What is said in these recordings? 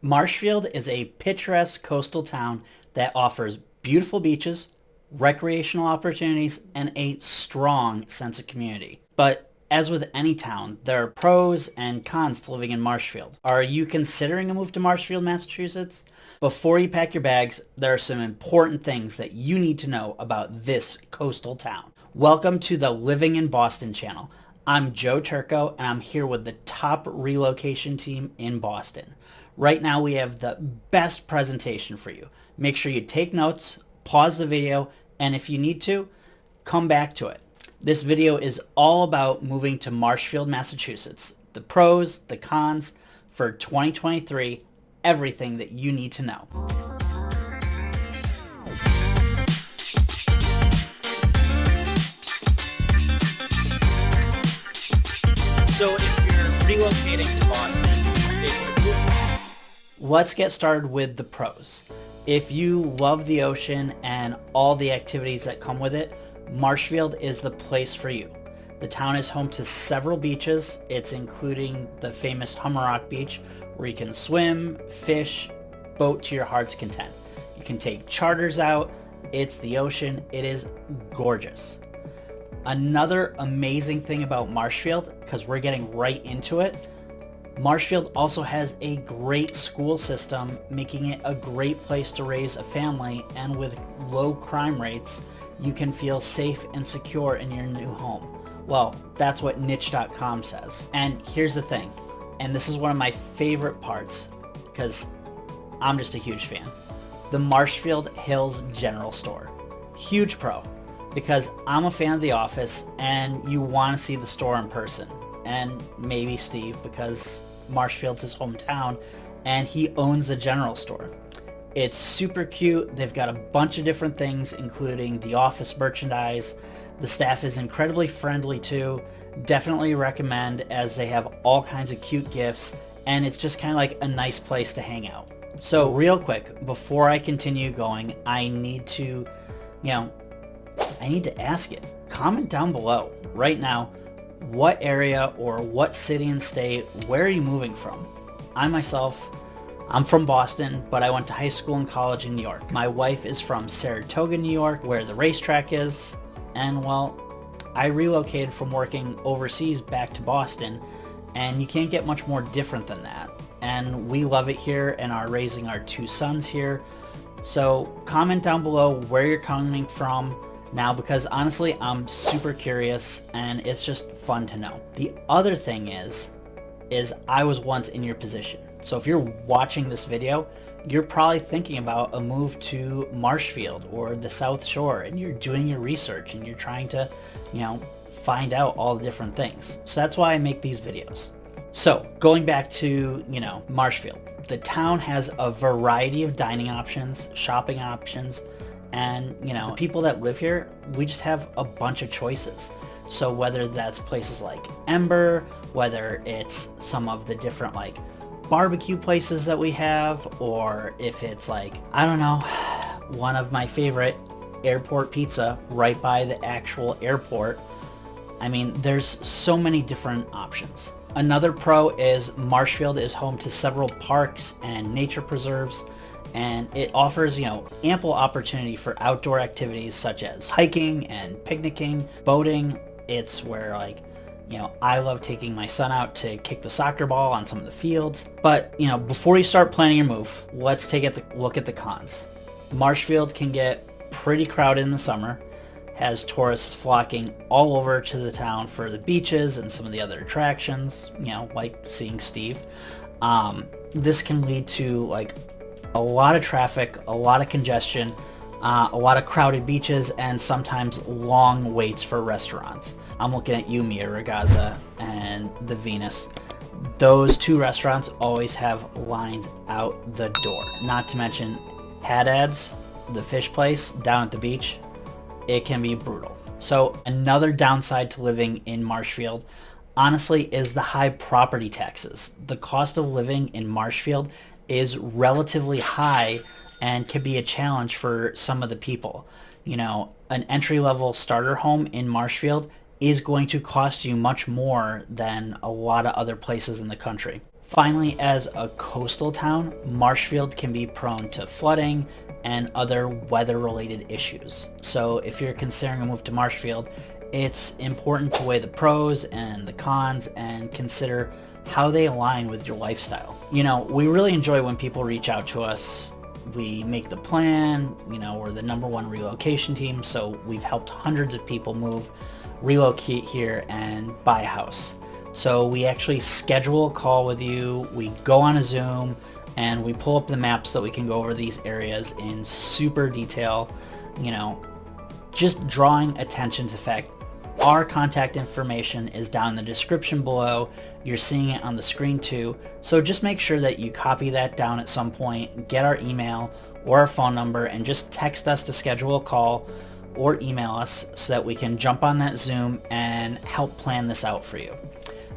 Marshfield is a picturesque coastal town that offers beautiful beaches, recreational opportunities, and a strong sense of community. But as with any town, there are pros and cons to living in Marshfield. Are you considering a move to Marshfield, Massachusetts? Before you pack your bags, there are some important things that you need to know about this coastal town. Welcome to the Living in Boston channel. I'm Joe Turco, and I'm here with the top relocation team in Boston. Right now, we have the best presentation for you. Make sure you take notes, pause the video, and if you need to, come back to it. This video is all about moving to Marshfield, Massachusetts. The pros, the cons for 2023, everything that you need to know. So if you're relocating to Boston, let's get started with the pros. If you love the ocean and all the activities that come with it, Marshfield is the place for you. The town is home to several beaches. It's including the famous Hummerock Beach, where you can swim, fish, boat to your heart's content. You can take charters out. It's the ocean. It is gorgeous. Another amazing thing about Marshfield, because we're getting right into it, Marshfield also has a great school system, making it a great place to raise a family, and with low crime rates, you can feel safe and secure in your new home. Well, that's what niche.com says. And here's the thing, and this is one of my favorite parts, because I'm just a huge fan. The Marshfield Hills General Store. Huge pro, because I'm a fan of The Office, and you want to see the store in person. And maybe Steve, because Marshfield's his hometown and he owns the general store. It's super cute. They've got a bunch of different things, including The Office merchandise. The staff is incredibly friendly too. Definitely recommend, as they have all kinds of cute gifts, and it's just kind of like a nice place to hang out. So real quick, before I continue going, I need to ask you, comment down below right now, what area or what city and state, where are you moving from? I'm from Boston, but I went to high school and college in New York. My wife is from Saratoga, New York, where the racetrack is. And well, I relocated from working overseas back to Boston, and you can't get much more different than that. And we love it here and are raising our two sons here. So comment down below where you're coming from now, because honestly, I'm super curious and it's just fun to know. The other thing is I was once in your position. So if you're watching this video, you're probably thinking about a move to Marshfield or the South Shore, and you're doing your research and you're trying to, find out all the different things. So that's why I make these videos. So going back to, Marshfield, the town has a variety of dining options, shopping options, and people that live here, we just have a bunch of choices. So whether that's places like Ember, whether it's some of the different barbecue places that we have, or if it's one of my favorite, airport pizza right by the actual airport. I mean, there's so many different options. Another pro is Marshfield is home to several parks and nature preserves, and it offers, ample opportunity for outdoor activities such as hiking and picnicking, boating. It's where, I love taking my son out to kick the soccer ball on some of the fields. But, before you start planning your move, let's take a look at the cons. Marshfield can get pretty crowded in the summer, has tourists flocking all over to the town for the beaches and some of the other attractions, like seeing Steve. This can lead to, a lot of traffic, a lot of congestion, a lot of crowded beaches, and sometimes long waits for restaurants. I'm looking at you, Mia Ragazza, and the Venus. Those two restaurants always have lines out the door. Not to mention Haddad's, the fish place down at the beach. It can be brutal. So another downside to living in Marshfield, honestly, is the high property taxes. The cost of living in Marshfield is relatively high and can be a challenge for some of the people. An entry-level starter home in Marshfield is going to cost you much more than a lot of other places in the country. Finally, as a coastal town, Marshfield can be prone to flooding and other weather-related issues. So if you're considering a move to Marshfield, it's important to weigh the pros and the cons and consider how they align with your lifestyle. You know, we really enjoy when people reach out to us. We make the plan, you know, we're the #1 relocation team, so we've helped hundreds of people move, relocate here, and buy a house. So we actually schedule a call with you, we go on a Zoom, and we pull up the maps so that we can go over these areas in super detail, you know, just drawing attention to the fact our contact information is down in the description below. You're seeing it on the screen too. So just make sure that you copy that down at some point, get our email or our phone number, and just text us to schedule a call or email us so that we can jump on that Zoom and help plan this out for you.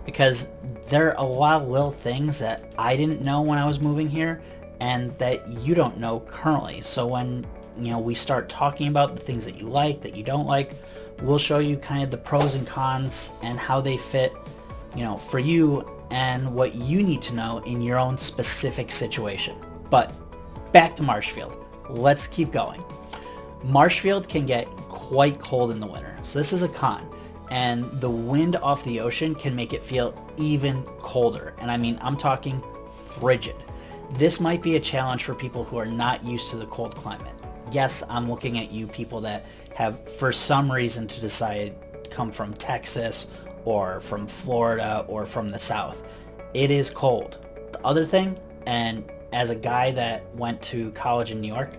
Because there are a lot of little things that I didn't know when I was moving here and that you don't know currently. So when, you know, we start talking about the things that you like, that you don't like, we'll show you kind of the pros and cons and how they fit, you know, for you and what you need to know in your own specific situation. But back to Marshfield. Let's keep going. Marshfield can get quite cold in the winter, so this is a con. And the wind off the ocean can make it feel even colder. And I mean, I'm talking frigid. This might be a challenge for people who are not used to the cold climate. Yes, I'm looking at you people that have, for some reason, to decide come from Texas or from Florida or from the South. It is cold. The other thing, and as a guy that went to college in New York,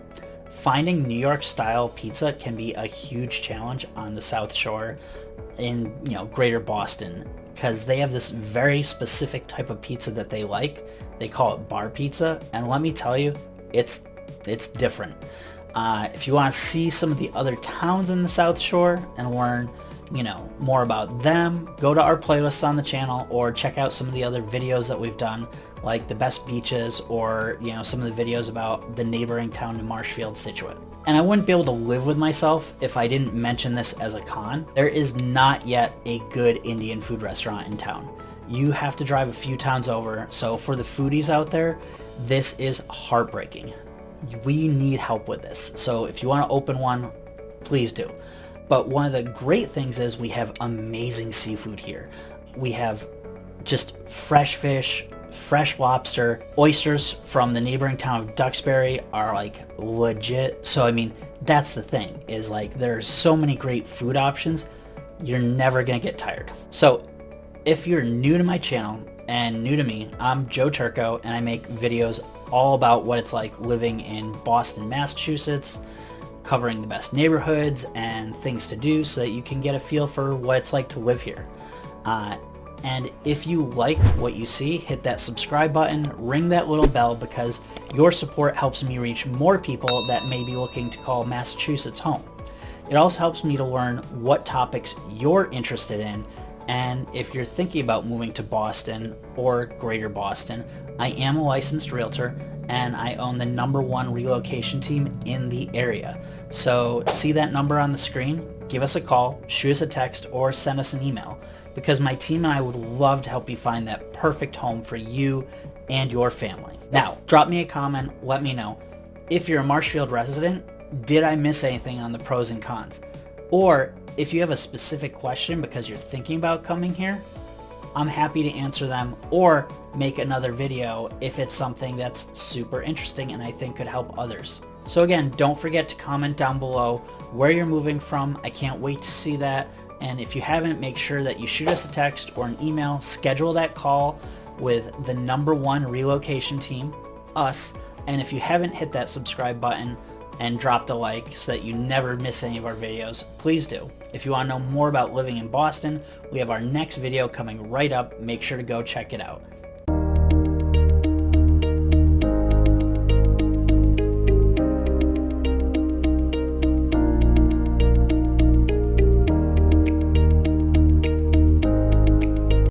finding New York style pizza can be a huge challenge on the South Shore in, you know, greater Boston, because they have this very specific type of pizza that they like. They call it bar pizza, and let me tell you, it's different. If you want to see some of the other towns in the South Shore and learn, you know, more about them, go to our playlist on the channel or check out some of the other videos that we've done, like the best beaches, or, you know, some of the videos about the neighboring town to Marshfield, Scituate. And I wouldn't be able to live with myself if I didn't mention this as a con. There is not yet a good Indian food restaurant in town. You have to drive a few towns over, so for the foodies out there, this is heartbreaking. We need help with this, so if you want to open one, please do. But one of the great things is we have amazing seafood here. We have just fresh fish, fresh lobster. Oysters from the neighboring town of Duxbury are like legit. So I mean, that's the thing, is like there's so many great food options, you're never gonna get tired. So if you're new to my channel and new to me, I'm Joe Turco, and I make videos all about what it's like living in Boston, Massachusetts, covering the best neighborhoods and things to do so that you can get a feel for what it's like to live here. And if you like what you see, hit that subscribe button, ring that little bell, because your support helps me reach more people that may be looking to call Massachusetts home. It also helps me to learn what topics you're interested in, and if you're thinking about moving to Boston or Greater Boston, I am a licensed realtor and I own the #1 relocation team in the area. So see that number on the screen? Give us a call, shoot us a text, or send us an email, because my team and I would love to help you find that perfect home for you and your family. Now, drop me a comment, let me know. If you're a Marshfield resident, did I miss anything on the pros and cons? Or if you have a specific question because you're thinking about coming here, I'm happy to answer them or make another video if it's something that's super interesting and I think could help others. So again, don't forget to comment down below where you're moving from. I can't wait to see that. And if you haven't, make sure that you shoot us a text or an email, schedule that call with the #1 relocation team, us. And if you haven't hit that subscribe button and dropped a like so that you never miss any of our videos, please do. If you want to know more about living in Boston, we have our next video coming right up. Make sure to go check it out.